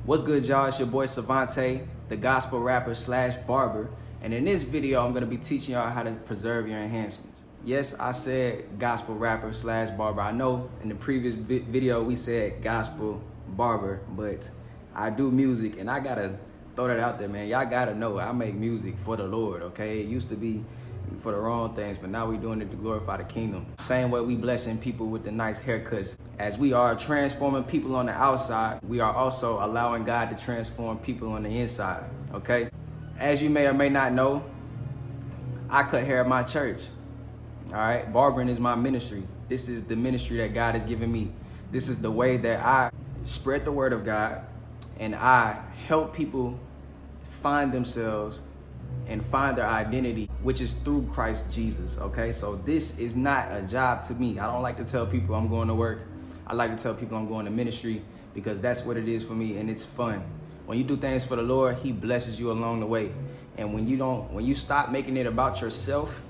What's good, y'all? It's your boy Cevante, the gospel rapper slash barber. And in this video, I'm gonna be teaching y'all how to preserve your enhancements. Yes, I said gospel rapper slash barber. I know in the previous video we said gospel barber, but I do music and I gotta throw that out there, man. Y'all gotta know I make music for the Lord, okay? It used to be for the wrong things, but now we're doing it to glorify the kingdom. Same way we blessing people with the nice haircuts. As we are transforming people on the outside, we are also allowing God to transform people on the inside, okay? As you may or may not know, I cut hair at my church, all right? Barbering is my ministry. This is the ministry that God has given me. This is the way that I spread the word of God and I help people find themselves and find their identity, which is through Christ Jesus, okay? So this is not a job to me. I don't like to tell people I'm going to work. I like to tell people I'm going to ministry because that's what it is for me, and it's fun. When you do things for the Lord, He blesses you along the way. And when you stop making it about yourself,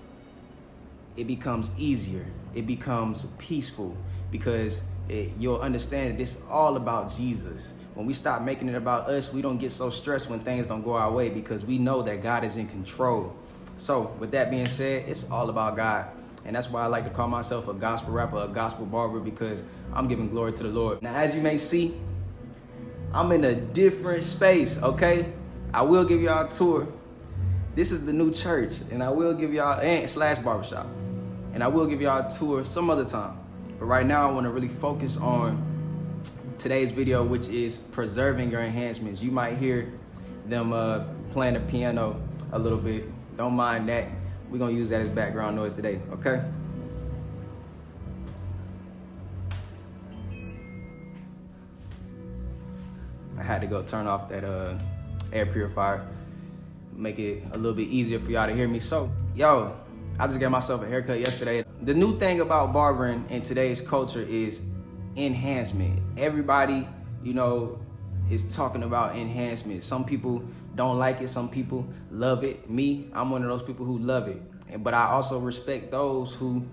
it becomes easier. It becomes peaceful because you'll understand that it's all about Jesus. When we stop making it about us, we don't get so stressed when things don't go our way because we know that God is in control. So with that being said, it's all about God. And that's why I like to call myself a gospel rapper, a gospel barber, because I'm giving glory to the Lord. Now, as you may see, I'm in a different space, okay? I will give y'all a tour. This is the new church, and I will give y'all, slash barbershop. And I will give y'all a tour some other time. But right now, I want to really focus on today's video, which is preserving your enhancements. You might hear them playing the piano a little bit. Don't mind that. We're gonna use that as background noise today, okay? I had to go turn off that air purifier, make it a little bit easier for y'all to hear me. So, yo, I just got myself a haircut yesterday. The new thing about barbering in today's culture is enhancement. Everybody, is talking about enhancement. Some people don't like it, some people love it. Me, I'm one of those people who love it. But I also respect those who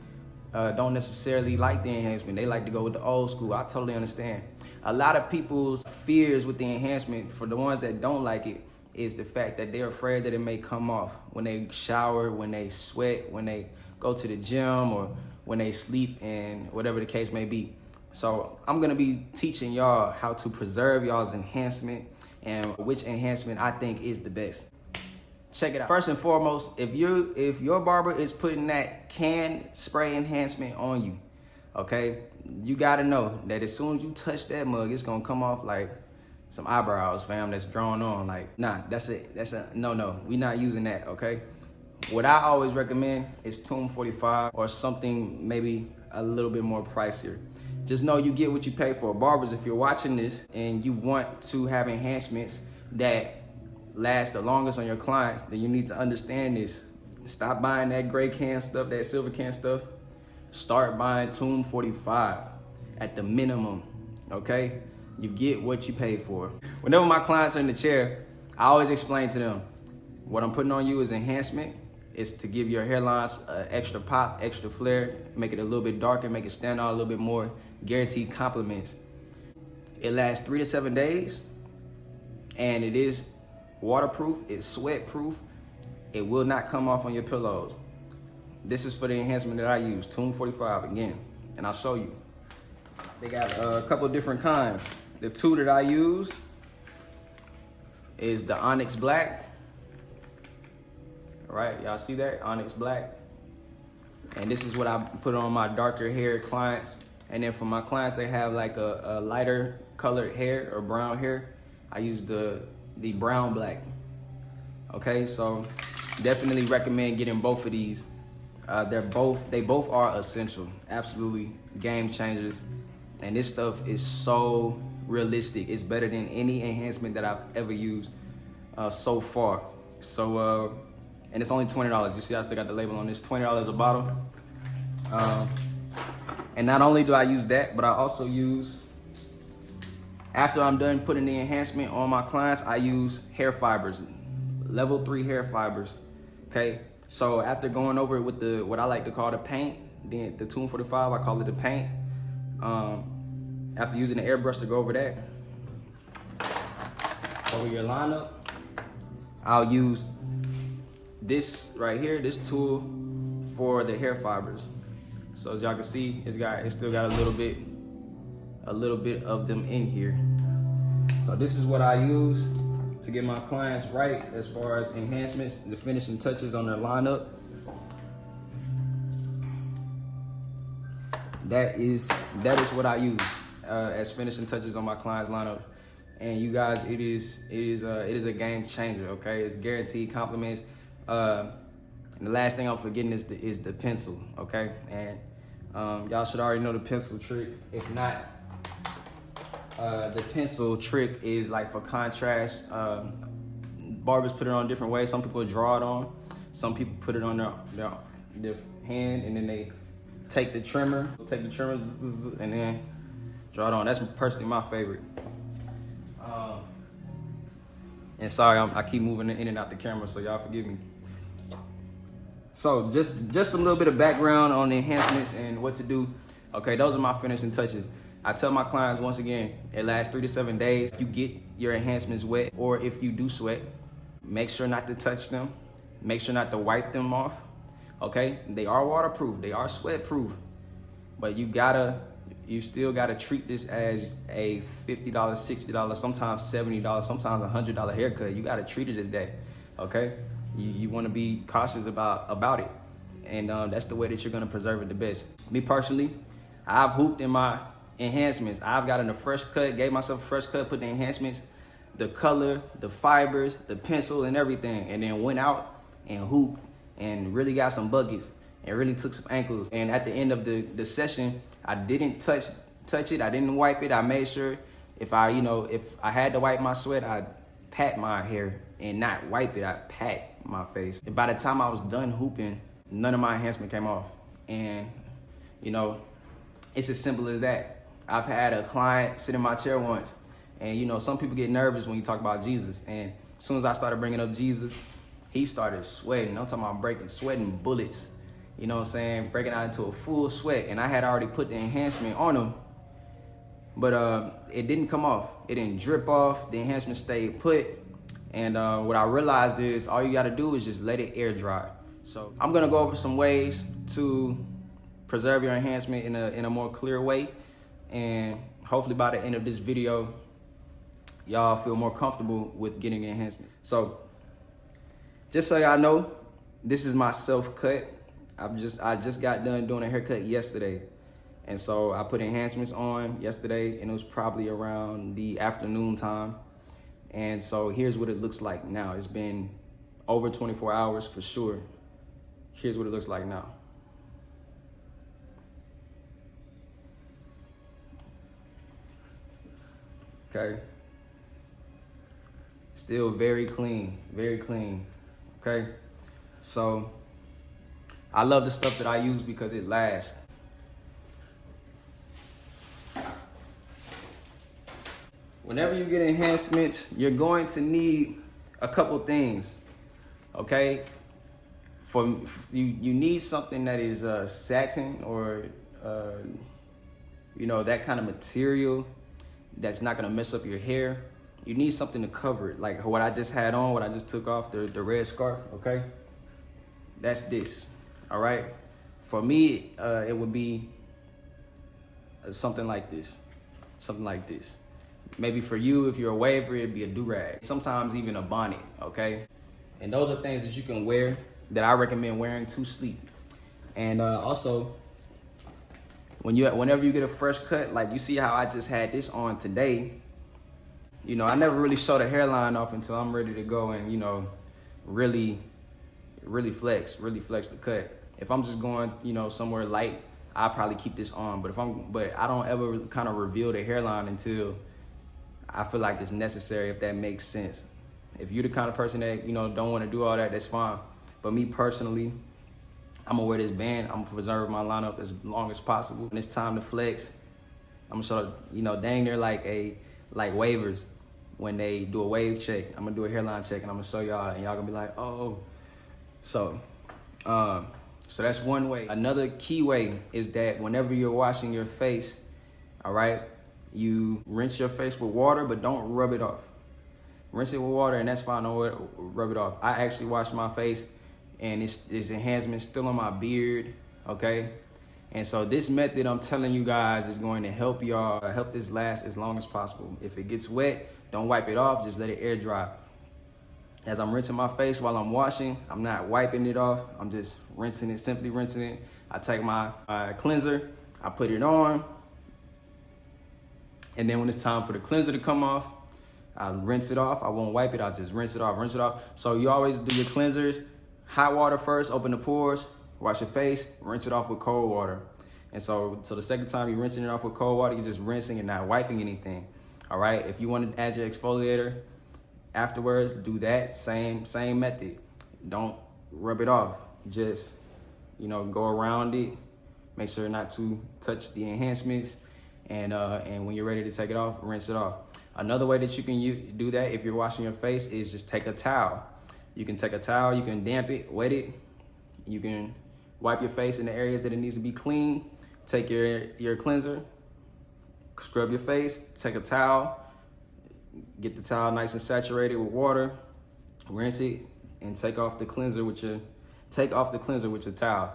don't necessarily like the enhancement. They like to go with the old school. I totally understand. A lot of people's fears with the enhancement, for the ones that don't like it, is the fact that they're afraid that it may come off when they shower, when they sweat, when they go to the gym, or when they sleep, and whatever the case may be. So I'm gonna be teaching y'all how to preserve y'all's enhancement and which enhancement I think is the best. Check it out. First and foremost, if your barber is putting that can spray enhancement on you, okay, you gotta know that as soon as you touch that mug, it's gonna come off like some eyebrows, fam, that's drawn on. Like, nah, that's a no. We not using that, okay? What I always recommend is Tomb 45 or something maybe a little bit more pricier. Just know you get what you pay for. Barbers, if you're watching this and you want to have enhancements that last the longest on your clients, then you need to understand this. Stop buying that gray can stuff, that silver can stuff. Start buying Tomb 45 at the minimum, okay? You get what you pay for. Whenever my clients are in the chair, I always explain to them, what I'm putting on you is enhancement. It's to give your hairlines extra pop, extra flare, make it a little bit darker, make it stand out a little bit more, guaranteed compliments. It lasts 3 to 7 days, and it is waterproof, it's sweat proof. It will not come off on your pillows. This is for the enhancement that I use, Tomb 45 again, and I'll show you. They got a couple of different kinds. The two that I use is the Onyx Black. All right, y'all see that? Onyx Black. And this is what I put on my darker hair clients. And then for my clients, they have like a lighter colored hair or brown hair, I use the brown black. Okay, so definitely recommend getting both of these. They both are essential, absolutely game changers. And this stuff is so realistic. It's better than any enhancement that I've ever used so far. So, and it's only $20. You see, I still got the label on this, $20 a bottle. And not only do I use that, but I also use, after I'm done putting the enhancement on my clients, I use hair fibers, level 3 hair fibers, okay? So after going over it with what I like to call the paint, the Tomb 45, I call it the paint. After using the airbrush to go over that, over your lineup, I'll use this right here, this tool for the hair fibers. So as y'all can see, it's still got a little bit of them in here. So this is what I use to get my clients right as far as enhancements, the finishing touches on their lineup. That is what I use as finishing touches on my clients' lineup. And you guys, it is a game changer. Okay, it's guaranteed compliments. And the last thing I'm forgetting is the pencil. Okay, and y'all should already know the pencil trick. If not, the pencil trick is like for contrast. Barbers put it on different ways. Some people draw it on. Some people put it on their hand, and then they take the trimmer, and then draw it on. That's personally my favorite. And sorry, I keep moving in and out the camera, so y'all forgive me. So just a little bit of background on the enhancements and what to do. Okay, those are my finishing touches. I tell my clients once again, it lasts 3 to 7 days. If you get your enhancements wet, or if you do sweat, make sure not to touch them. Make sure not to wipe them off. Okay, they are waterproof, they are sweat proof, but you still gotta treat this as a $50, $60, sometimes $70, sometimes $100 haircut. You gotta treat it as that. Okay, you want to be cautious about it, and that's the way that you're gonna preserve it the best. Me personally, I've hooped in my enhancements. I've gotten a fresh cut, gave myself a fresh cut, put the enhancements, the color, the fibers, the pencil, and everything, and then went out and hooped and really got some buckets and really took some ankles. And at the end of the session, I didn't touch it. I didn't wipe it. I made sure if I had to wipe my sweat, I'd pat my hair and not wipe it. I pat my face. And by the time I was done hooping, none of my enhancement came off. And it's as simple as that. I've had a client sit in my chair once, and some people get nervous when you talk about Jesus. And as soon as I started bringing up Jesus, he started sweating. I'm talking about sweating bullets. You know what I'm saying? Breaking out into a full sweat. And I had already put the enhancement on him, but it didn't come off. It didn't drip off. The enhancement stayed put. And what I realized is all you gotta do is just let it air dry. So I'm gonna go over some ways to preserve your enhancement in a more clear way. And hopefully by the end of this video, y'all feel more comfortable with getting enhancements. So just so y'all know, this is my self-cut. I just got done doing a haircut yesterday. And so I put enhancements on yesterday, and it was probably around the afternoon time. And so here's what it looks like now. It's been over 24 hours for sure. Here's what it looks like now. Okay. Still very clean, very clean. Okay. So I love the stuff that I use because it lasts. Whenever you get enhancements, you're going to need a couple things. Okay. You need something that is satin or that kind of material that's not gonna mess up your hair. You need something to cover it, like what I just had on, what I just took off, the red scarf. Okay, that's this. All right, for me, it would be something like this, Maybe for you, if you're a waver, it'd be a do-rag. Sometimes even a bonnet. Okay, and those are things that you can wear that I recommend wearing to sleep. And also, whenever you get a fresh cut, like you see how I just had this on today, I never really show the hairline off until I'm ready to go and, really flex the cut. If I'm just going, somewhere light, I'll probably keep this on. But I don't ever kind of reveal the hairline until I feel like it's necessary, if that makes sense. If you're the kind of person that, don't want to do all that, that's fine. But me personally, I'm gonna wear this band. I'm gonna preserve my lineup as long as possible. When it's time to flex, I'm gonna show, dang near like wavers. When they do a wave check, I'm gonna do a hairline check, and I'm gonna show y'all, and y'all gonna be like, oh. So that's one way. Another key way is that whenever you're washing your face, all right, you rinse your face with water, but don't rub it off. rinse it with water, and that's fine. Don't rub it off. I actually wash my face, and it's enhancement still on my beard, okay? And so this method I'm telling you guys is going to help y'all, help this last as long as possible. If it gets wet, don't wipe it off, just let it air dry. As I'm rinsing my face while I'm washing, I'm not wiping it off. I'm just rinsing it, simply rinsing it. I take my cleanser, I put it on, and then when it's time for the cleanser to come off, I rinse it off. I won't wipe it, I'll just rinse it off, rinse it off. So you always do your cleansers, hot water first, open the pores, wash your face, rinse it off with cold water. And so the second time you're rinsing it off with cold water, you're just rinsing and not wiping anything. All right, if you want to add your exfoliator afterwards, do that, same method. Don't rub it off, just, you know, go around it, make sure not to touch the enhancements, and when you're ready to take it off, rinse it off. Another way that you can do that if you're washing your face is just take a towel. You can take a towel, you can damp it, wet it, you can wipe your face in the areas that it needs to be clean. Take your cleanser, scrub your face, take a towel, get the towel nice and saturated with water, rinse it, and take off the cleanser with your towel.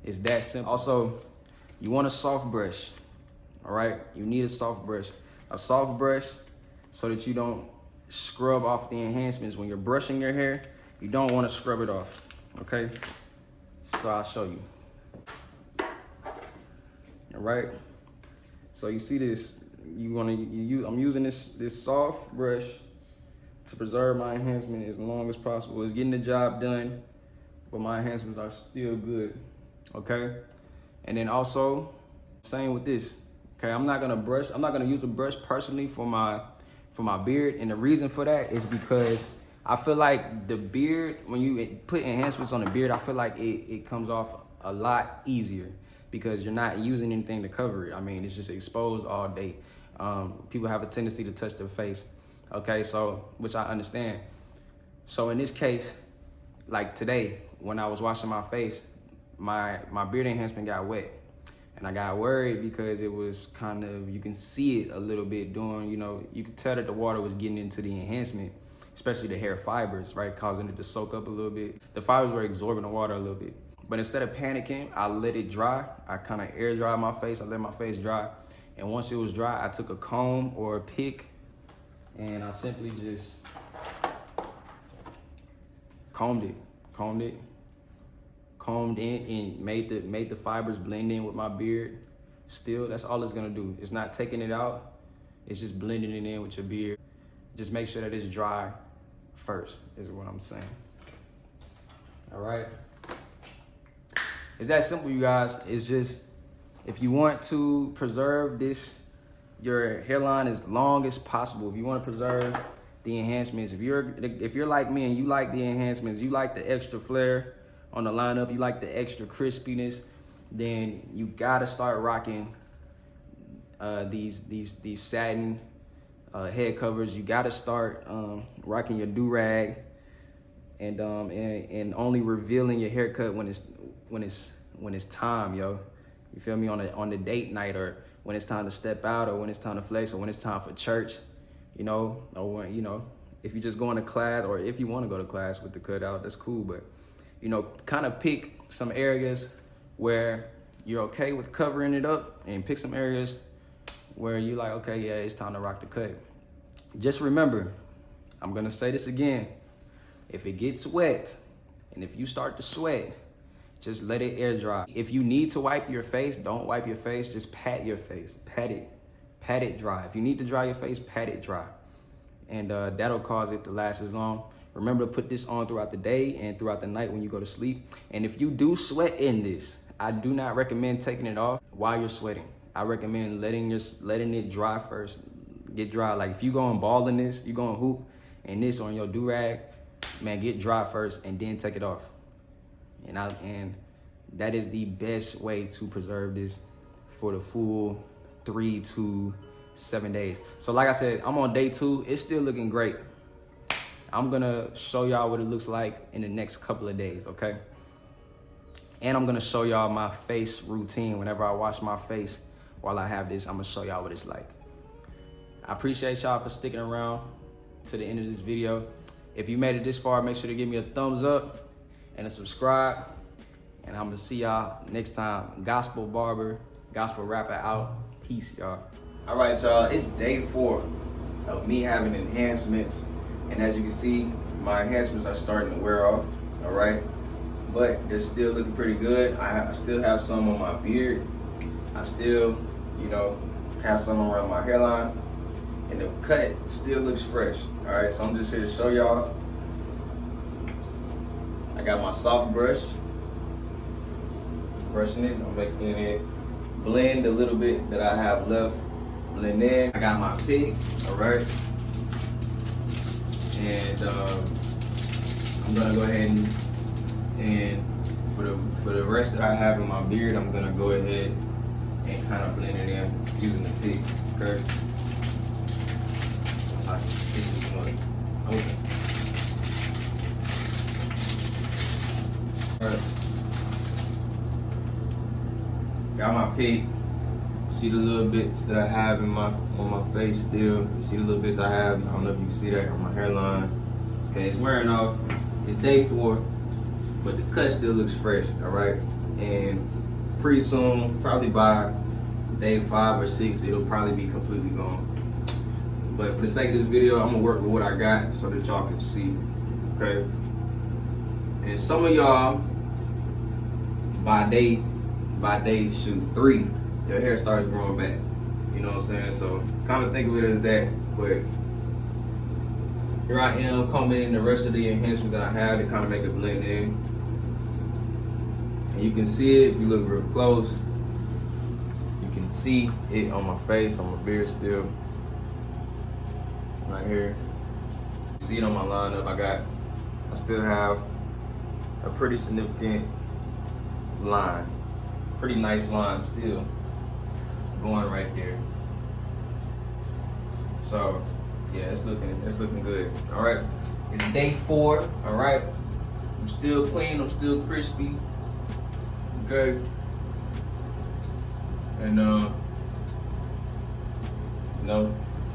It's that simple. Also, you want a soft brush, all right? You need a soft brush. A soft brush so that you don't scrub off the enhancements. When you're brushing your hair, you don't want to scrub it off, okay? So I'll show you. All right, so you see this, I'm using this soft brush to preserve my enhancement as long as possible. It's getting the job done, but my enhancements are still good, okay? And then also, same with this, okay? I'm not gonna use a brush personally for my beard, and the reason for that is because I feel like the beard, when you put enhancements on the beard, I feel like it comes off a lot easier, because you're not using anything to cover it. I mean, it's just exposed all day. People have a tendency to touch their face, okay? So, which I understand. So in this case, like today, when I was washing my face, my beard enhancement got wet. And I got worried because it was kind of, you can see it a little bit doing, you know, you could tell that the water was getting into the enhancement, especially the hair fibers, right? Causing it to soak up a little bit. The fibers were absorbing the water a little bit. But instead of panicking, I let it dry. I kind of air dry my face. I let my face dry. And once it was dry, I took a comb or a pick and I simply just combed in and made the fibers blend in with my beard. Still, that's all it's gonna do. It's not taking it out. It's just blending it in with your beard. Just make sure that it's dry first, is what I'm saying. All right. It's that simple, you guys. It's just, if you want to preserve your hairline as long as possible, if you want to preserve the enhancements, if you're like me and you like the enhancements, you like the extra flare on the lineup, you like the extra crispiness, then you gotta start rocking these satin head covers. You gotta start rocking your do-rag, and only revealing your haircut when it's time, yo. You feel me? On the date night, or when it's time to step out, or when it's time to flex, or when it's time for church, you know, or when, you know, if you're just going to class, or if you want to go to class with the cutout, that's cool. But, you know, kind of pick some areas where you're okay with covering it up, and pick some areas where you're like, okay, yeah, it's time to rock the cut. Just remember, I'm gonna say this again. If it gets wet, and if you start to sweat, just let it air dry. If you need to wipe your face, don't wipe your face, just pat your face. Pat it dry. If you need to dry your face, pat it dry. And that'll cause it to last as long. Remember to put this on throughout the day and throughout the night when you go to sleep. And if you do sweat in this, I do not recommend taking it off while you're sweating. I recommend letting it dry first, get dry. Like if you going ball in this, you going hoop in this on your do-rag, man, get dry first and then take it off. And that is the best way to preserve this for the full 3 to 7 days. So like I said, I'm on day 2. It's still looking great. I'm gonna show y'all what it looks like in the next couple of days, okay? And I'm gonna show y'all my face routine. Whenever I wash my face while I have this, I'm gonna show y'all what it's like. I appreciate y'all for sticking around. to the end of this video. If you made it this far, make sure to give me a thumbs up and a subscribe. And I'm gonna see y'all next time. Gospel Barber, Gospel Rapper out. Peace, y'all. All right, y'all, it's day 4 of me having enhancements. And as you can see, my enhancements are starting to wear off, all right? But they're still looking pretty good. I still have some on my beard. I still, have some around my hairline. And the cut still looks fresh, all right? So I'm just here to show y'all. I got my soft brush. Brushing it, I'm making it blend a little bit that I have left. Blend in. I got my pick, all right? And I'm gonna go ahead and for the rest that I have in my beard, I'm gonna go ahead and kind of blend it in using the pick, okay? I can get this one open. All right. Got my pick. See the little bits that I have on my face still. You see the little bits I have. I don't know if you can see that on my hairline. Okay, it's wearing off. It's day 4, but the cut still looks fresh, all right? And pretty soon, probably by day 5 or 6, it'll probably be completely gone. But for the sake of this video, I'm gonna work with what I got so that y'all can see, okay? And some of y'all, by day 3, your hair starts growing back. You know what I'm saying? So kind of think of it as that. But here I am combing in the rest of the enhancements that I have to kind of make it blend in. And you can see it if you look real close. You can see it on my face, on my beard still. Right here. See it on my lineup. I still have a pretty significant line. Pretty nice line still going right there. So yeah, it's looking good. All right, it's day 4. All right, I'm still clean. I'm still crispy. Okay, and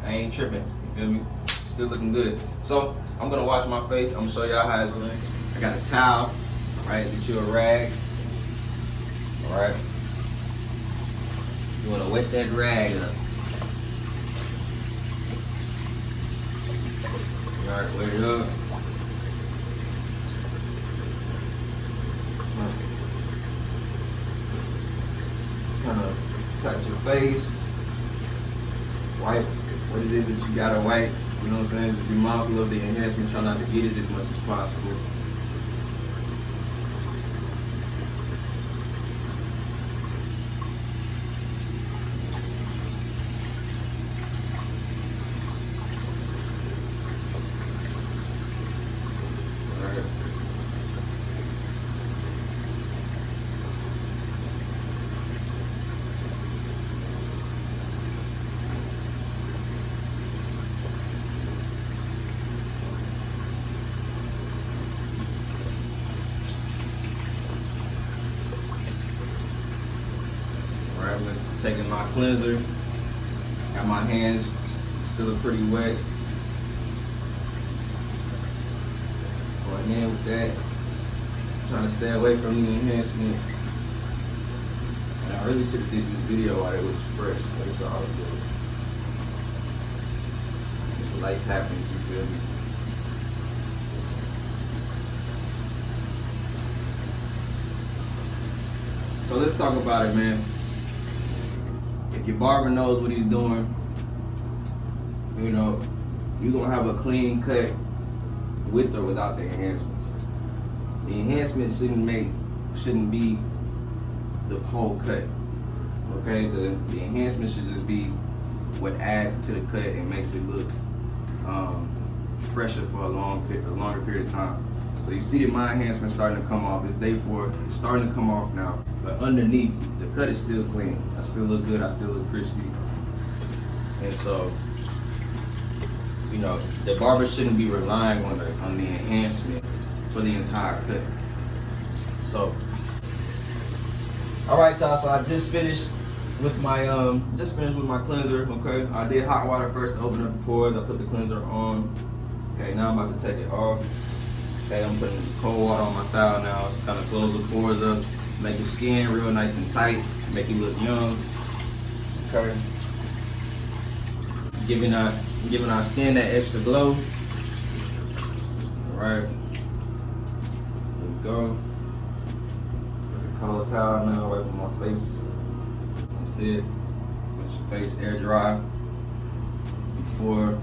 I ain't tripping. You feel me? Still looking good. So I'm gonna wash my face. I'm gonna show y'all how it's doing. I got a towel. All right, get you a rag. All right, you want to wet that rag up. All right, wet it up. Kind of touch your face. Wipe what it is that you gotta wipe. You know what I'm saying? Just be mindful of the enhancement. Try not to get it as much as possible. Taking my cleanser, got my hands still pretty wet. Going in with that, trying to stay away from the enhancements. And I really should have did this video while it was fresh, but it's all good. Life happens, you feel me? So let's talk about it, man. If your barber knows what he's doing, you're gonna have a clean cut with or without the enhancements. The enhancements shouldn't be the whole cut. Okay, the enhancements should just be what adds to the cut and makes it look fresher for a longer period of time. So you see that my enhancement starting to come off. It's day 4. It's starting to come off now. But underneath, the cut is still clean. I still look good. I still look crispy. And so, the barber shouldn't be relying on the enhancement for the entire cut. So, all right, y'all. So I just finished with my cleanser. Okay, I did hot water first to open up the pores. I put the cleanser on. Okay, now I'm about to take it off. Okay, I'm putting cold water on my towel now. Kind of close the pores up, make the skin real nice and tight, make it look young. Okay. Giving our skin that extra glow. All right. There we go. Put the cold towel now, wipe my face. That's it. Let your face air dry before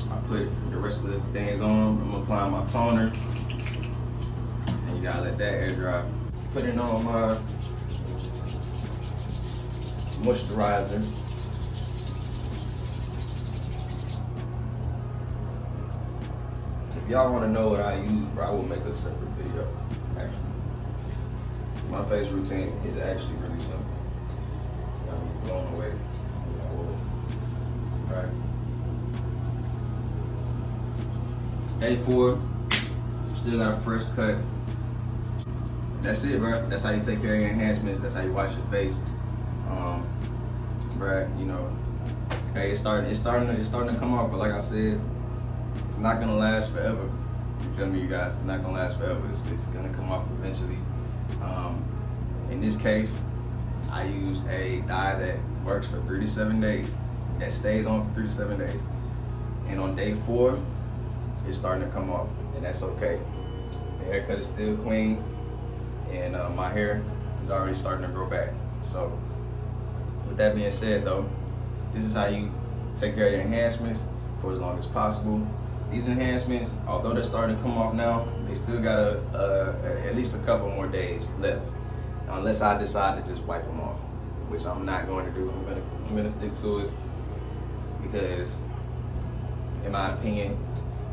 I put the rest of the things on. I'm applying my toner, and you gotta let that air dry. Putting on my moisturizer. If y'all want to know what I use, bro, I will make a separate video. Actually, my face routine is actually really simple. Y'all be blown away. Alright. Day 4, still got a fresh cut. That's it, bro. That's how you take care of your enhancements. That's how you wash your face. Bro, you know, hey, it's starting to come off. But like I said, it's not gonna last forever. You feel me, you guys? It's not gonna last forever. It's gonna come off eventually. In this case, I use a dye that works for 3 to 7 days. That stays on for 3 to 7 days. And on day 4, it's starting to come off, and that's okay. The haircut is still clean, and my hair is already starting to grow back. So, with that being said, though, this is how you take care of your enhancements for as long as possible. These enhancements, although they're starting to come off now, they still got at least a couple more days left, unless I decide to just wipe them off, which I'm not going to do. I'm gonna stick to it because, in my opinion,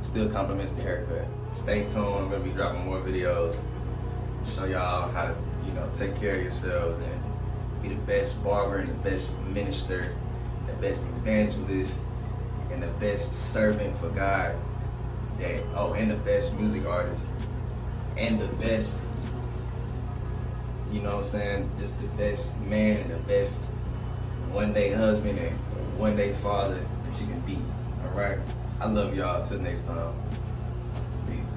it still complements the haircut. Stay tuned. I'm gonna be dropping more videos, show y'all how to, you know, take care of yourselves and be the best barber and the best minister, the best evangelist, and the best servant for God. And the best music artist, and the best, you know what I'm saying, just the best man and the best one-day husband and one-day father that you can be. All right, I love y'all. Till next time, peace.